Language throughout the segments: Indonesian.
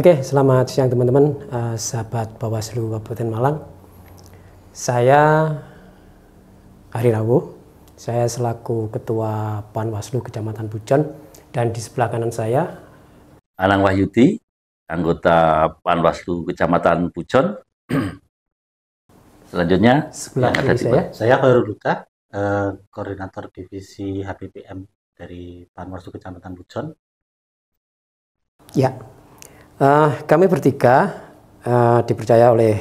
Oke, selamat siang teman-teman, sahabat Bawaslu Kabupaten Malang. Saya Hari Rabu, saya selaku Ketua Panwaslu Kecamatan Pujon, dan di sebelah kanan saya Anang Wahyudi, anggota Panwaslu Kecamatan Pujon. Selanjutnya sebelah kiri saya Khairul Huda, koordinator divisi HPPM dari Panwaslu Kecamatan Pujon. Ya, kami bertiga dipercaya oleh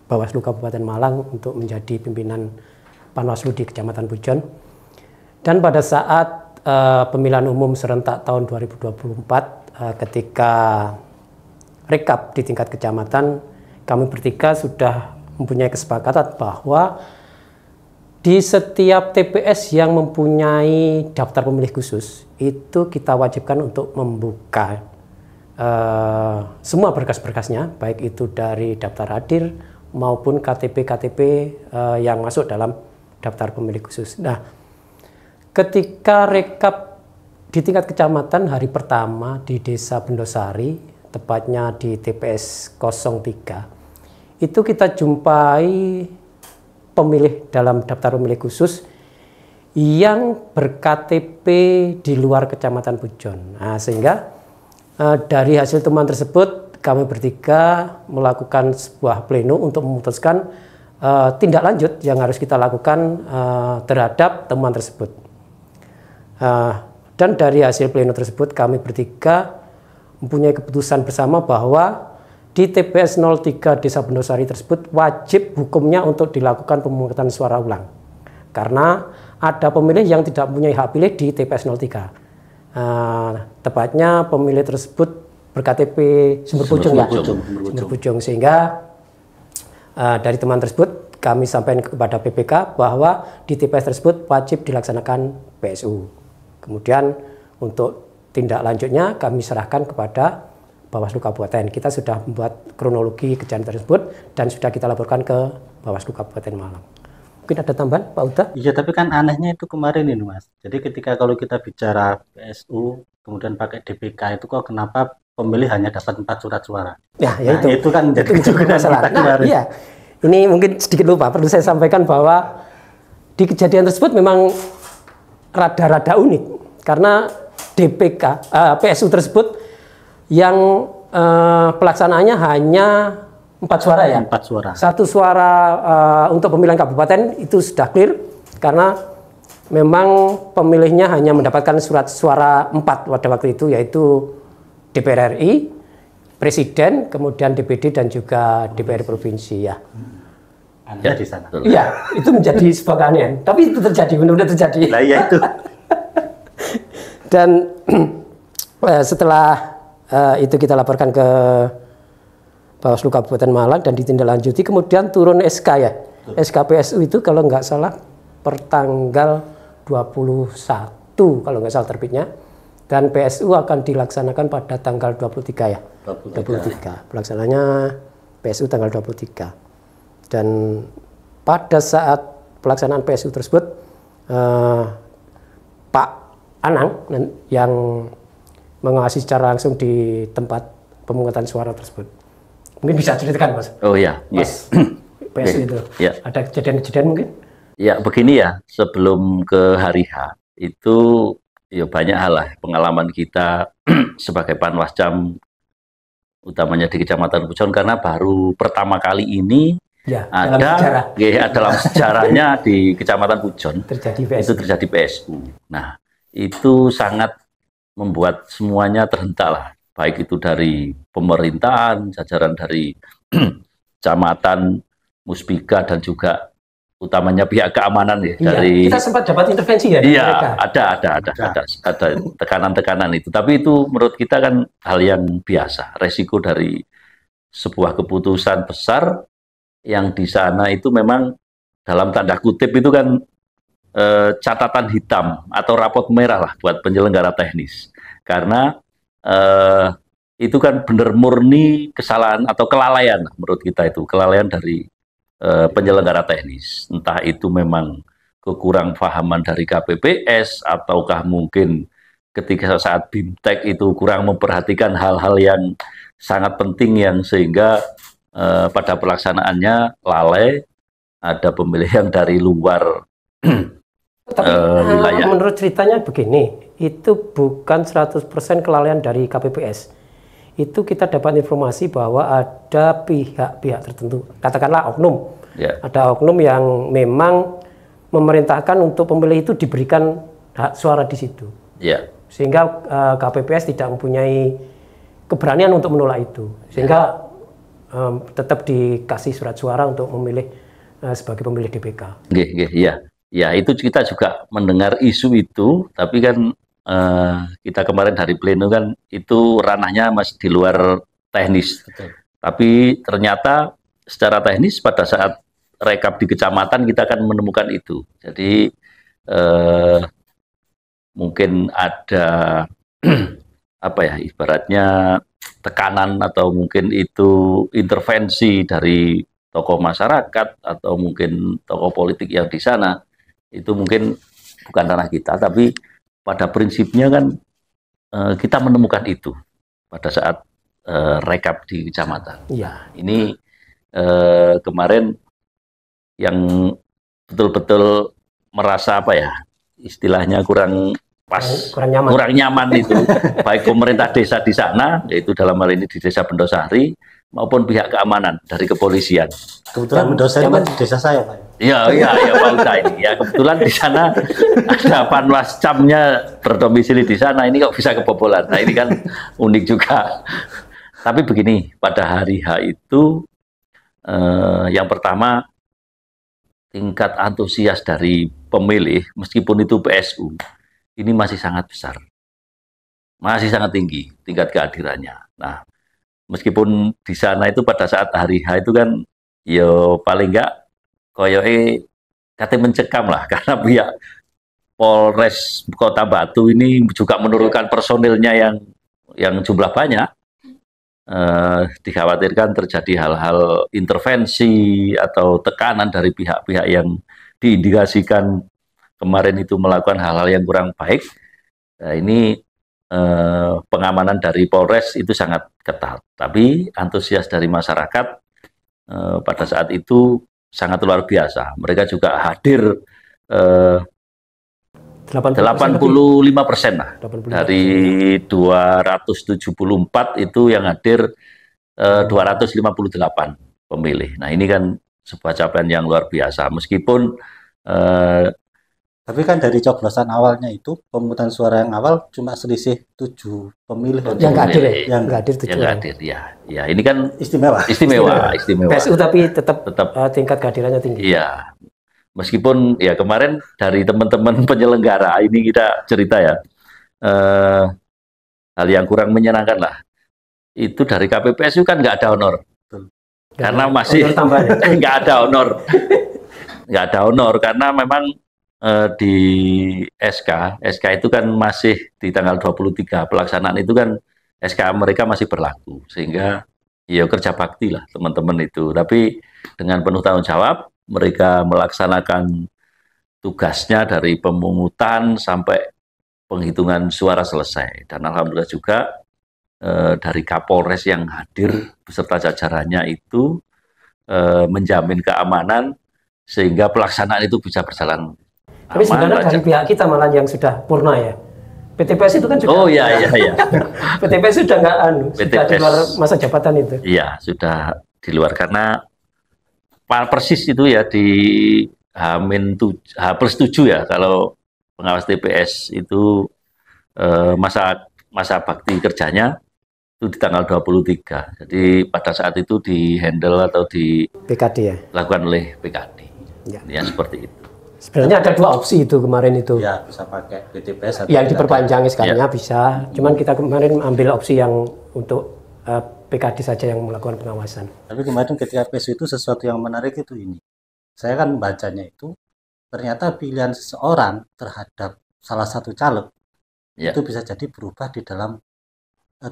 Bawaslu Kabupaten Malang untuk menjadi pimpinan Panwaslu di Kecamatan Pujon. Dan pada saat pemilihan umum serentak tahun 2024, ketika rekap di tingkat kecamatan, kami bertiga sudah mempunyai kesepakatan bahwa di setiap TPS yang mempunyai daftar pemilih khusus, itu kita wajibkan untuk membuka semua berkas-berkasnya, baik itu dari daftar hadir maupun KTP-KTP yang masuk dalam daftar pemilih khusus. Nah, ketika rekap di tingkat kecamatan hari pertama di Desa Bendosari, tepatnya di TPS 03, itu kita jumpai pemilih dalam daftar pemilih khusus yang ber-KTP di luar Kecamatan Pujon. Nah, sehingga dari hasil temuan tersebut, kami bertiga melakukan sebuah pleno untuk memutuskan tindak lanjut yang harus kita lakukan terhadap temuan tersebut. Dan dari hasil pleno tersebut, kami bertiga mempunyai keputusan bersama bahwa di TPS 03 Desa Bendosari tersebut wajib hukumnya untuk dilakukan pemungutan suara ulang. Karena ada pemilih yang tidak mempunyai hak pilih di TPS 03. Tepatnya pemilih tersebut ber-KTP Sumber Pujon, sehingga dari teman tersebut kami sampaikan kepada PPK bahwa di TPS tersebut wajib dilaksanakan PSU. Kemudian untuk tindak lanjutnya kami serahkan kepada Bawaslu Kabupaten. Kita sudah membuat kronologi kejadian tersebut dan sudah kita laporkan ke Bawaslu Kabupaten Malang. Mungkin ada tambahan, Pak Uta? Iya, tapi kan anehnya itu kemarin ini, Mas. Jadi ketika kalau kita bicara PSU, kemudian pakai DPK, itu kok kenapa pemilih hanya dapat 4 surat suara? Ya, nah, itu kan jadi masalah. Nah, iya. Ini mungkin sedikit lupa, perlu saya sampaikan bahwa di kejadian tersebut memang rada-rada unik. Karena PSU tersebut yang pelaksanaannya hanya 4 suara ya? 4 suara. 1 suara untuk pemilihan kabupaten itu sudah clear, karena memang pemilihnya hanya mendapatkan surat suara 4 pada waktu itu, yaitu DPR RI, Presiden, kemudian DPD, dan juga DPR Provinsi ya. Anda di sana. Iya, itu menjadi sebuah keanehan. Tapi itu terjadi, benar-benar terjadi. Nah, iya itu. Dan setelah itu kita laporkan ke Bawaslu Kabupaten Malang dan ditindaklanjuti, kemudian turun SK ya. SK PSU itu kalau nggak salah per tanggal 21 kalau nggak salah terbitnya. Dan PSU akan dilaksanakan pada tanggal 23 ya. 23. Pelaksananya PSU tanggal 23. Dan pada saat pelaksanaan PSU tersebut, Pak Anang yang mengawasi secara langsung di tempat pemungutan suara tersebut. Mungkin bisa ceritakan, Mas? Oh ya, Mas, PSU itu. Ya. Ada kejadian-kejadian mungkin? Ya, begini ya, sebelum ke hari H, itu ya banyak hal lah pengalaman kita sebagai Panwascam, utamanya di Kecamatan Pujon, karena baru pertama kali ini ya, dalam sejarahnya di Kecamatan Pujon itu terjadi PSU. Nah, itu sangat membuat semuanya terhentak lah, baik itu dari pemerintahan, jajaran dari kecamatan, Muspika, dan juga utamanya pihak keamanan ya. Iya, dari kita sempat dapat intervensi ya? Iya, ada tekanan-tekanan itu. Tapi itu menurut kita kan hal yang biasa, resiko dari sebuah keputusan besar yang di sana itu memang dalam tanda kutip itu kan catatan hitam atau rapot merah lah buat penyelenggara teknis. Karena itu kan benar murni kesalahan atau kelalaian menurut kita, itu kelalaian dari penyelenggara teknis. Entah itu memang kekurang pahaman dari KPPS ataukah mungkin ketika saat BIMTEK itu kurang memperhatikan hal-hal yang sangat penting yang sehingga pada pelaksanaannya lalai, ada pemilih yang dari luar Tapi wilayah. menurut ceritanya begini, itu bukan 100% kelalaian dari KPPS. Itu kita dapat informasi bahwa ada pihak-pihak tertentu, katakanlah oknum. Ya. Ada oknum yang memang memerintahkan untuk pemilih itu diberikan hak suara di situ. Ya. Sehingga KPPS tidak mempunyai keberanian untuk menolak itu. Sehingga tetap dikasih surat suara untuk memilih sebagai pemilih DPK. Iya. Ya, itu kita juga mendengar isu itu, tapi kan kita kemarin dari pleno kan itu ranahnya masih di luar teknis. Betul. Tapi ternyata secara teknis pada saat rekap di kecamatan kita akan menemukan itu. Jadi mungkin ada apa ya, ibaratnya tekanan atau mungkin itu intervensi dari tokoh masyarakat atau mungkin tokoh politik yang di sana. Itu mungkin bukan ranah kita, tapi pada prinsipnya kan kita menemukan itu pada saat rekap di kecamatan. Iya. Ini kemarin yang betul-betul merasa apa ya, istilahnya kurang pas, kurang nyaman itu, baik pemerintah desa di sana, yaitu dalam hal ini di Desa Bendosari, maupun pihak keamanan dari kepolisian. Kebetulan Bendosari di desa saya, Pak. Iya, Pak Uta ini. Ya, kebetulan di sana ada Panwascamnya berdomisili di sana. Ini kok bisa kebobolan. Nah, ini kan unik juga. Tapi begini, pada hari H itu yang pertama tingkat antusias dari pemilih, meskipun itu PSU, ini masih sangat besar. Masih sangat tinggi tingkat kehadirannya. Nah, meskipun di sana itu pada saat hari H itu kan, yo paling enggak koyoke kate mencekam lah, karena pihak Polres Kota Batu ini juga menurunkan personilnya yang jumlah banyak. Dikhawatirkan terjadi hal-hal intervensi atau tekanan dari pihak-pihak yang diindikasikan kemarin itu melakukan hal-hal yang kurang baik. Nah, ini pengamanan dari Polres itu sangat ketat. Tapi antusias dari masyarakat pada saat itu sangat luar biasa. Mereka juga hadir 85% lah. 85%. Dari 274 itu yang hadir 258 pemilih. Nah, ini kan sebuah capaian yang luar biasa. Meskipun tapi kan dari coblosan awalnya itu, pemungutan suara yang awal cuma selisih 7 pemilih yang nggak hadir, yang nggak hadir 7 orang. Ya, ini kan istimewa. PSU tapi tetap tingkat kehadirannya tinggi. Iya. Meskipun ya kemarin dari teman-teman penyelenggara ini kita cerita ya, hal yang kurang menyenangkan lah. Itu dari KPPSU kan nggak ada honor. Karena masih nggak ada honor. Nggak ada honor karena memang di SK itu kan masih di tanggal 23 pelaksanaan itu kan SK mereka masih berlaku, sehingga ya kerja bakti lah teman-teman itu. Tapi dengan penuh tanggung jawab mereka melaksanakan tugasnya dari pemungutan sampai penghitungan suara selesai. Dan alhamdulillah juga dari Kapolres yang hadir beserta jajarannya itu menjamin keamanan sehingga pelaksanaan itu bisa berjalan. Tapi sebenarnya dari pihak kita malah yang sudah purna ya. PTPS itu kan sudah. Oh iya. PTPS sudah nggak sudah di luar masa jabatan itu. Iya, sudah di luar karena persis itu ya di H+7 ya kalau pengawas TPS itu masa bakti kerjanya itu di tanggal 23. Jadi pada saat itu di-handle atau PKD ya. Dilakukan oleh PKD. Ya, seperti itu. Sebenarnya ada 2 opsi itu kemarin itu. Ya, bisa pakai PTPS. Yang diperpanjang SK-nya bisa. Cuman kita kemarin ambil opsi yang untuk PKD saja yang melakukan pengawasan. Tapi kemarin ketika PSU itu sesuatu yang menarik itu ini. Saya kan bacanya itu, ternyata pilihan seseorang terhadap salah satu caleg itu bisa jadi berubah di dalam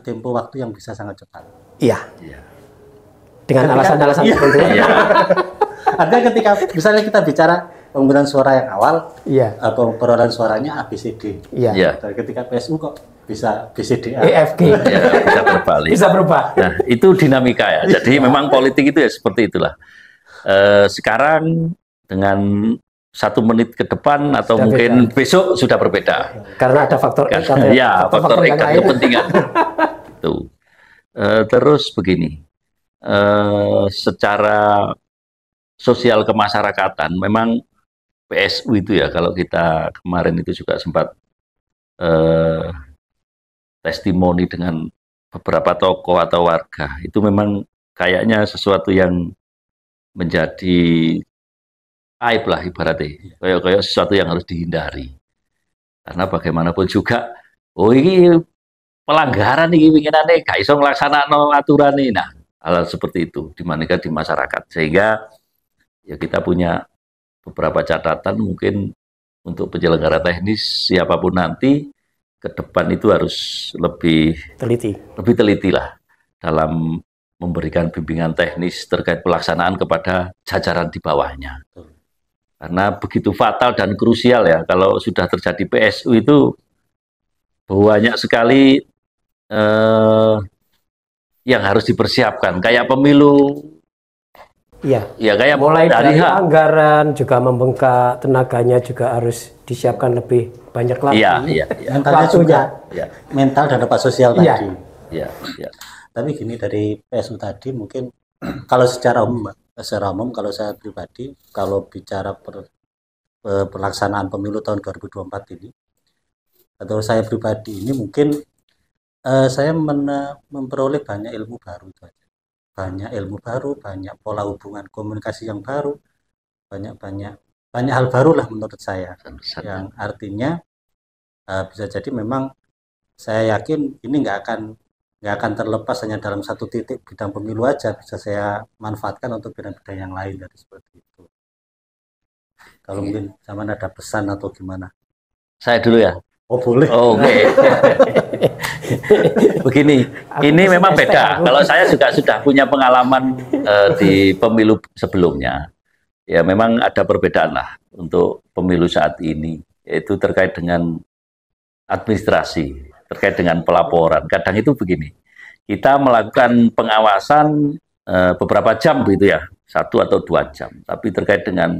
tempo waktu yang bisa sangat cepat. Iya. Dengan alasan-alasan tertentu. Artinya ketika misalnya kita bicara pemungutan suara yang awal, Iya. perolehan suaranya ABCD. Iya. Ya. Dan ketika PSU kok bisa BCD. EFG. Ya, bisa terbalik. Bisa berubah. Nah, itu dinamika ya. Jadi memang politik itu ya seperti itulah. Sekarang dengan 1 menit ke depan atau Sudah mungkin beda. besok sudah berbeda. Karena ada faktor X atau Ya, faktor yang X lain. kepentingan. Tuh. Terus begini, secara sosial kemasyarakatan, memang PSU itu ya, kalau kita kemarin itu juga sempat testimoni dengan beberapa tokoh atau warga, itu memang kayaknya sesuatu yang menjadi aib lah ibaratnya, kayak sesuatu yang harus dihindari. Karena bagaimanapun juga, oh ini pelanggaran nih pinginane gak iso nglaksanakno aturan ini. Nah, hal seperti itu dimanakan di masyarakat. Sehingga ya kita punya beberapa catatan mungkin untuk penyelenggara teknis siapapun nanti ke depan itu harus lebih teliti lah dalam memberikan bimbingan teknis terkait pelaksanaan kepada jajaran di bawahnya. Karena begitu fatal dan krusial ya kalau sudah terjadi PSU itu banyak sekali yang harus dipersiapkan, kayak pemilu. Iya. Ya kayak mulai dari anggaran juga membengkak, tenaganya juga harus disiapkan lebih banyak lagi. Iya. Mentalnya juga, mental dan dampak sosial tadi. Iya. Tapi gini, dari PSU tadi mungkin kalau secara umum kalau saya pribadi, kalau bicara pelaksanaan pemilu tahun 2024 ini, atau saya pribadi ini mungkin saya memperoleh banyak ilmu baru itu aja. Banyak ilmu baru, banyak pola hubungan komunikasi yang baru, banyak hal baru lah menurut saya. Yang artinya bisa jadi memang saya yakin ini nggak akan terlepas hanya dalam satu titik bidang pemilu aja, bisa saya manfaatkan untuk bidang-bidang yang lain dari seperti itu. Kalau mungkin zaman ada pesan atau gimana? Saya dulu ya. Oh boleh. Oh, oke. Begini, ini memang beda. Kalau saya juga sudah punya pengalaman di pemilu sebelumnya, ya memang ada perbedaan lah untuk pemilu saat ini, yaitu terkait dengan administrasi, terkait dengan pelaporan. Kadang itu begini, kita melakukan pengawasan beberapa jam begitu ya, 1 atau 2 jam, tapi terkait dengan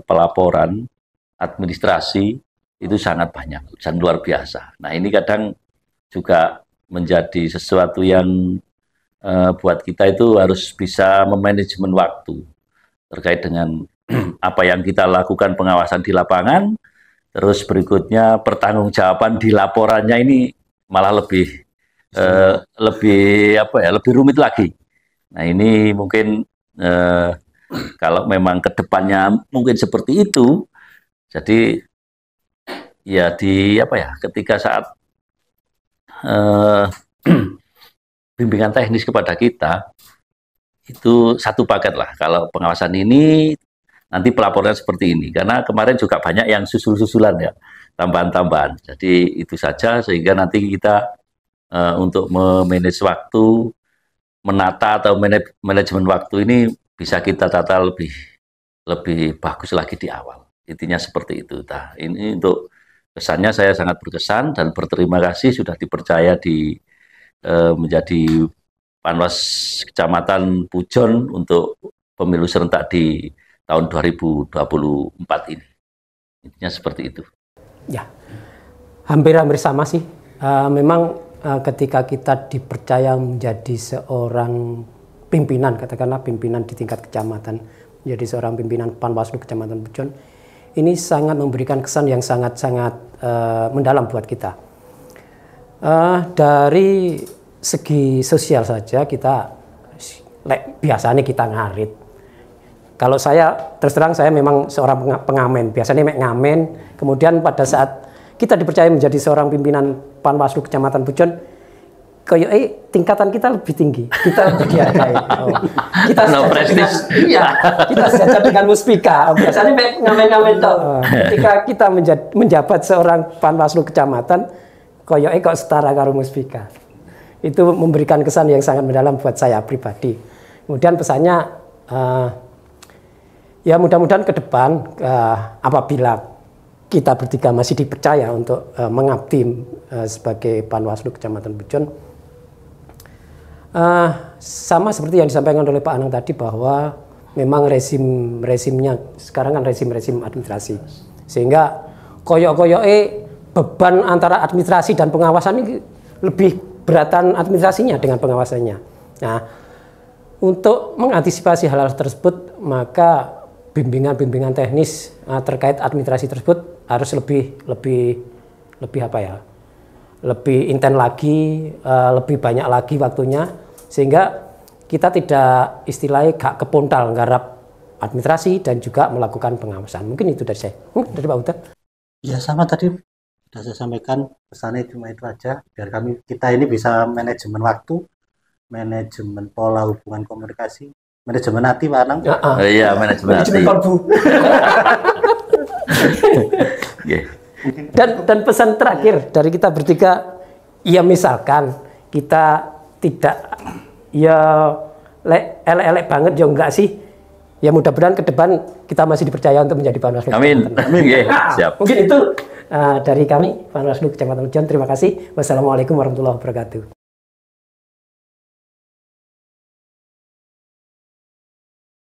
pelaporan administrasi itu sangat banyak dan luar biasa. Nah ini kadang juga menjadi sesuatu yang buat kita itu harus bisa memanajemen waktu terkait dengan apa yang kita lakukan pengawasan di lapangan, terus berikutnya pertanggungjawaban di laporannya ini malah lebih lebih rumit lagi. Nah ini mungkin kalau memang kedepannya mungkin seperti itu, jadi ya ketika saat bimbingan teknis kepada kita itu satu paket lah. Kalau pengawasan ini nanti pelaporan seperti ini, karena kemarin juga banyak yang susul-susulan ya, tambahan-tambahan. Jadi itu saja sehingga nanti kita untuk memanage waktu, menata atau manajemen waktu ini bisa kita tata lebih bagus lagi di awal. Intinya seperti itu. Nah, ini untuk kesannya saya sangat berkesan dan berterima kasih sudah dipercaya menjadi Panwas Kecamatan Pujon untuk pemilu serentak di tahun 2024 ini. Intinya seperti itu. Ya, hampir sama sih. Memang ketika kita dipercaya menjadi seorang pimpinan, katakanlah pimpinan di tingkat kecamatan, menjadi seorang pimpinan Panwaslu Kecamatan Pujon, ini sangat memberikan kesan yang sangat-sangat mendalam buat kita. Dari segi sosial saja kita biasanya kita ngarit. Kalau saya terus terang saya memang seorang pengamen, biasanya ngamen. Kemudian pada saat kita dipercaya menjadi seorang pimpinan Panwaslu Kecamatan Pujon, tingkatan kita lebih tinggi, kita lebih dihargai. Kita kita sejajar dengan Muspika. Biasanya ngamen-ngamen toh. Ketika kita menjabat seorang Panwaslu Kecamatan, kok setara karo Muspika. Itu memberikan kesan yang sangat mendalam buat saya pribadi. Kemudian pesannya Ya mudah-mudahan ke depan apabila kita bertiga masih dipercaya untuk mengabdi sebagai Panwaslu Kecamatan Pujon, sama seperti yang disampaikan oleh Pak Anang tadi, bahwa memang resimnya sekarang kan resim administrasi, sehingga koyok-koyoke beban antara administrasi dan pengawasan ini lebih beratan administrasinya dengan pengawasannya. Nah, untuk mengantisipasi hal-hal tersebut, maka bimbingan teknis terkait administrasi tersebut harus lebih intens lagi, lebih banyak lagi waktunya, sehingga kita tidak istilahnya gak kepontal nggarap administrasi dan juga melakukan pengawasan. Mungkin itu dari saya. Dari Pak Uta. Ya sama tadi sudah saya sampaikan, pesannya cuma itu aja, biar kita ini bisa manajemen waktu, manajemen pola hubungan komunikasi, manajemen hati, Pak Anang. Iya, manajemen hati. Dan pesan terakhir dari kita bertiga, ya misalkan kita tidak elek-elek banget ya enggak sih, ya mudah-mudahan ke depan kita masih dipercaya untuk menjadi Panwaslu. Amin. Amin. Siap. Mungkin itu dari kami Panwaslu Kecamatan Pujon. Terima kasih. Wassalamualaikum warahmatullahi wabarakatuh.